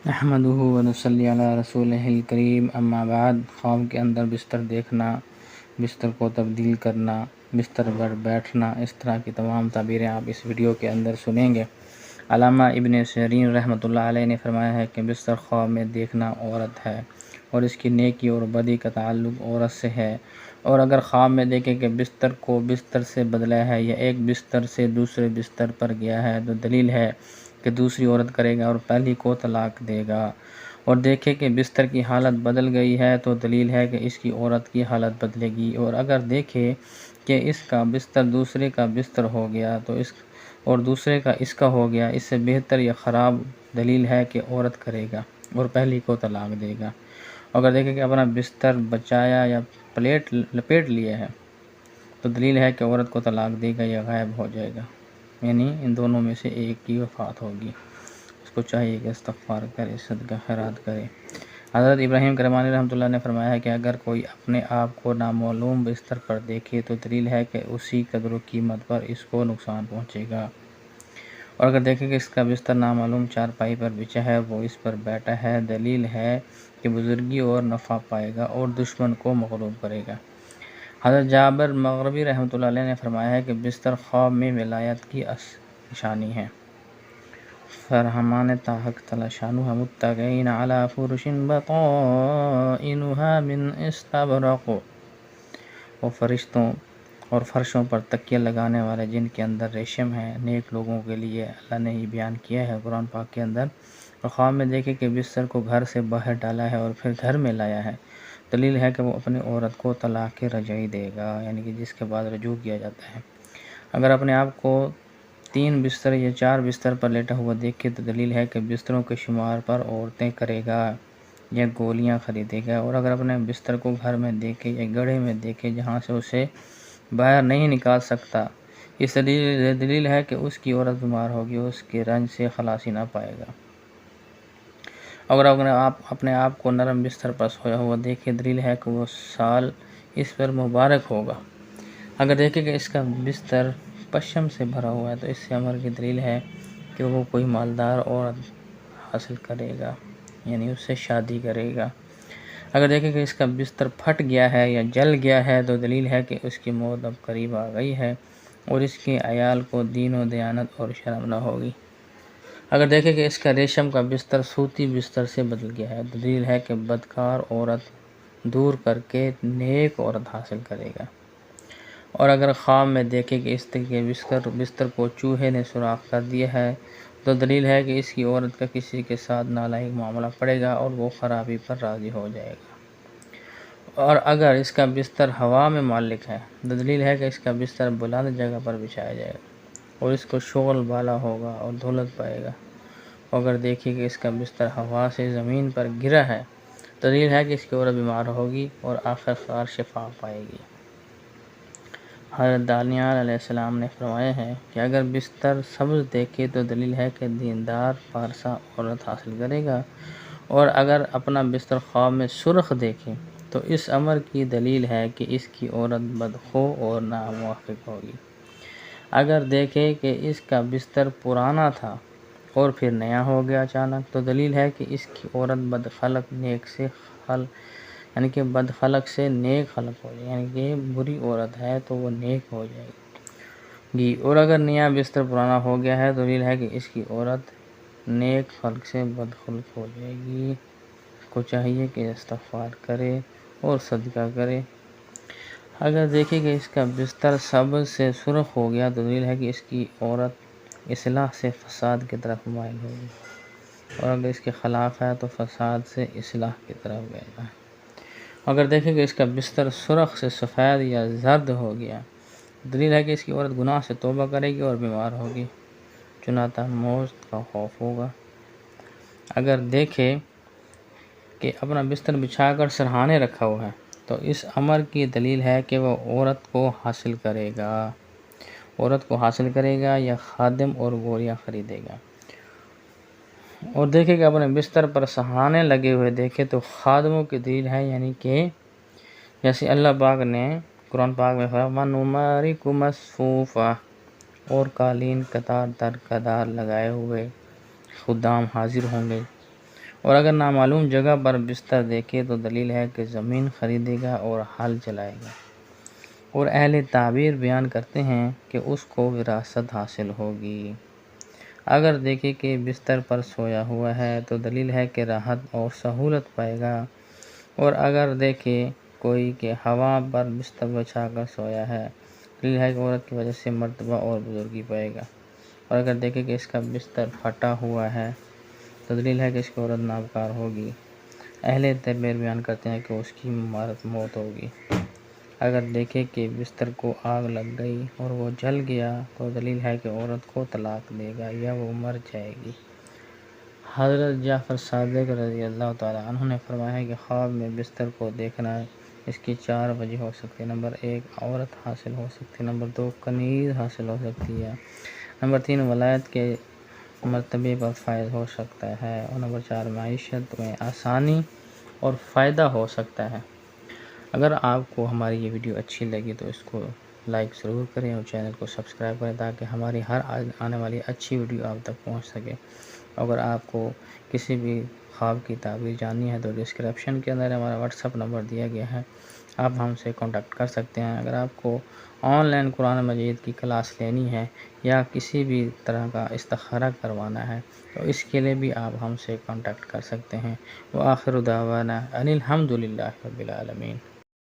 نحمدہ ونصلی علی رسولہ الکریم، اما بعد۔ خواب کے اندر بستر دیکھنا، بستر کو تبدیل کرنا، بستر پر بیٹھنا، اس طرح کی تمام تعبیریں آپ اس ویڈیو کے اندر سنیں گے۔ علامہ ابن سیرین رحمۃ اللہ علیہ نے فرمایا ہے کہ بستر خواب میں دیکھنا عورت ہے اور اس کی نیکی اور بدی کا تعلق عورت سے ہے، اور اگر خواب میں دیکھے کہ بستر کو بستر سے بدلا ہے یا ایک بستر سے دوسرے بستر پر گیا ہے تو دلیل ہے کہ دوسری عورت کرے گا اور پہلی کو طلاق دے گا، اور دیکھے کہ بستر کی حالت بدل گئی ہے تو دلیل ہے کہ اس کی عورت کی حالت بدلے گی، اور اگر دیکھے کہ اس کا بستر دوسرے کا بستر ہو گیا تو اور دوسرے کا اس کا ہو گیا، اس سے بہتر یا خراب، دلیل ہے کہ عورت کرے گا اور پہلی کو طلاق دے گا۔ اگر دیکھے کہ اپنا بستر بچایا یا لپیٹ لیا ہے تو دلیل ہے کہ عورت کو طلاق دے گا یا غائب ہو جائے گا، یعنی ان دونوں میں سے ایک کی وفات ہوگی۔ اس کو چاہیے کہ استغفار کرے، صدقہ خیرات کرے۔ حضرت ابراہیم کرمانی رحمۃ اللہ نے فرمایا ہے کہ اگر کوئی اپنے آپ کو نامعلوم بستر پر دیکھے تو دلیل ہے کہ اسی قدر و قیمت پر اس کو نقصان پہنچے گا، اور اگر دیکھے کہ اس کا بستر نامعلوم چارپائی پر بچھا ہے، وہ اس پر بیٹھا ہے، دلیل ہے کہ بزرگی اور نفع پائے گا اور دشمن کو مغلوب کرے گا۔ حضرت جابر مغربی رحمۃ اللہ علیہ نے فرمایا ہے کہ بستر خواب میں ولایت کی نشانی ہے۔ فرحمان طاہق تعالی شانہ متکئین علی فرش بطائنها من استبرق، وہ فرشتوں اور فرشوں پر تکیہ لگانے والے جن کے اندر ریشم ہے، نیک لوگوں کے لیے اللہ نے یہ بیان کیا ہے قرآن پاک کے اندر۔ اور خواب میں دیکھے کہ بستر کو گھر سے باہر ڈالا ہے اور پھر گھر میں لایا ہے، دلیل ہے کہ وہ اپنی عورت کو طلاق رجعی دے گا، یعنی کہ جس کے بعد رجوع کیا جاتا ہے۔ اگر اپنے آپ کو 3 بستر یا 4 بستر پر لیٹا ہوا دیکھے تو دلیل ہے کہ بستروں کے شمار پر عورتیں کرے گا یا گولیاں خریدے گا، اور اگر اپنے بستر کو گھر میں دیکھے یا گڑھے میں دیکھے جہاں سے اسے باہر نہیں نکال سکتا، اس دلیل ہے کہ اس کی عورت بیمار ہوگی، اس کے رنج سے خلاصی نہ پائے گا۔ اگر اپنے آپ کو نرم بستر پر سویا ہوا دیکھے، دلیل ہے کہ وہ سال اس پر مبارک ہوگا۔ اگر دیکھے کہ اس کا بستر پشم سے بھرا ہوا ہے تو اس سے امر کی دلیل ہے کہ وہ کوئی مالدار عورت حاصل کرے گا، یعنی اس سے شادی کرے گا۔ اگر دیکھے کہ اس کا بستر پھٹ گیا ہے یا جل گیا ہے تو دلیل ہے کہ اس کی موت اب قریب آ گئی ہے اور اس کے عیال کو دین و دیانت اور شرم نہ ہوگی۔ اگر دیکھے کہ اس کا ریشم کا بستر سوتی بستر سے بدل گیا ہے تو دلیل ہے کہ بدکار عورت دور کر کے نیک عورت حاصل کرے گا، اور اگر خواب میں دیکھے کہ اس کے بستر کو چوہے نے سوراخ کر دیا ہے تو دلیل ہے کہ اس کی عورت کا کسی کے ساتھ نالائق معاملہ پڑے گا اور وہ خرابی پر راضی ہو جائے گا، اور اگر اس کا بستر ہوا میں معلق ہے تو دلیل ہے کہ اس کا بستر بلند جگہ پر بچھایا جائے گا اور اس کو شغل بالا ہوگا اور دولت پائے گا، اور اگر دیکھے کہ اس کا بستر ہوا سے زمین پر گرا ہے تو دلیل ہے کہ اس کی عورت بیمار ہوگی اور آخر کار شفا پائے گی۔ حضرت دانیال علیہ السلام نے فرمایا ہے کہ اگر بستر سبز دیکھے تو دلیل ہے کہ دیندار پارسا عورت حاصل کرے گا، اور اگر اپنا بستر خواب میں سرخ دیکھے تو اس امر کی دلیل ہے کہ اس کی عورت بدخو اور ناموافق ہوگی۔ اگر دیکھے کہ اس کا بستر پرانا تھا اور پھر نیا ہو گیا اچانک تو دلیل ہے کہ اس کی عورت بدخلق سے نیک خلق ہو جائے، یعنی کہ بری عورت ہے تو وہ نیک ہو جائے گی، اور اگر نیا بستر پرانا ہو گیا ہے تو دلیل ہے کہ اس کی عورت نیک خلق سے بدخلق ہو جائے گی۔ اس کو چاہیے کہ استغفار کرے اور صدقہ کرے۔ اگر دیکھے کہ اس کا بستر سبز سے سرخ ہو گیا تو دلیل ہے کہ اس کی عورت اصلاح سے فساد کی طرف مائل ہوگی، اور اگر اس کے خلاف ہے تو فساد سے اصلاح کی طرف گئے گا۔ اگر دیکھے کہ اس کا بستر سرخ سے سفید یا زرد ہو گیا دلیل ہے کہ اس کی عورت گناہ سے توبہ کرے گی اور بیمار ہوگی، چنانچہ موت کا خوف ہوگا۔ اگر دیکھے کہ اپنا بستر بچھا کر سرہانے رکھا ہوا ہے تو اس امر کی دلیل ہے کہ وہ عورت کو حاصل کرے گا یا خادم اور گوریاں خریدے گا، اور دیکھے کہ اپنے بستر پر سہانے لگے ہوئے دیکھے تو خادموں کی دلیل ہے، یعنی کہ جیسے اللہ پاک نے قرآن پاک میں فرمایا وَنُمَارِقُ مَصْفُوفًا، اور قالین قطار در قطار لگائے ہوئے خدام حاضر ہوں گے، اور اگر نامعلوم جگہ پر بستر دیکھے تو دلیل ہے کہ زمین خریدے گا اور ہل چلائے گا۔ اور اہل تعبیر بیان کرتے ہیں کہ اس کو وراثت حاصل ہوگی۔ اگر دیکھے کہ بستر پر سویا ہوا ہے تو دلیل ہے کہ راحت اور سہولت پائے گا۔ اور اگر دیکھے کوئی کہ ہوا پر بستر بچھا کر سویا ہے، دلیل ہے کہ عورت کی وجہ سے مرتبہ اور بزرگی پائے گا۔ اور اگر دیکھے کہ اس کا بستر پھٹا ہوا ہے تو دلیل ہے کہ اس کی عورت نابکار ہوگی۔ اہل تعبیر بیان کرتے ہیں کہ اس کی موت ہوگی۔ اگر دیکھے کہ بستر کو آگ لگ گئی اور وہ جل گیا تو دلیل ہے کہ عورت کو طلاق دے گا یا وہ مر جائے گی۔ حضرت جعفر صادق رضی اللہ تعالیٰ عنہ نے فرمایا کہ خواب میں بستر کو دیکھنا اس کی 4 وجہ ہو سکتی ہے۔ نمبر 1 عورت حاصل ہو سکتی ہے، نمبر 2 کنیز حاصل ہو سکتی ہے، نمبر 3 ولایت کے مرتبے پر فائز ہو سکتا ہے، اور نمبر 4 معیشت میں آسانی اور فائدہ ہو سکتا ہے۔ اگر آپ کو ہماری یہ ویڈیو اچھی لگی تو اس کو لائک ضرور کریں اور چینل کو سبسکرائب کریں تاکہ ہماری ہر آنے والی اچھی ویڈیو آپ تک پہنچ سکے۔ اگر آپ کو کسی بھی خواب کی تعبیر جاننی ہے تو ڈسکرپشن کے اندر ہمارا واٹس ایپ نمبر دیا گیا ہے، آپ ہم سے کانٹیکٹ کر سکتے ہیں۔ اگر آپ کو آن لائن قرآن مجید کی کلاس لینی ہے یا کسی بھی طرح کا استخارہ کروانا ہے تو اس کے لیے بھی آپ ہم سے کانٹیکٹ کر سکتے ہیں۔ وآخر دعوانا ان الحمد للہ رب العالمین۔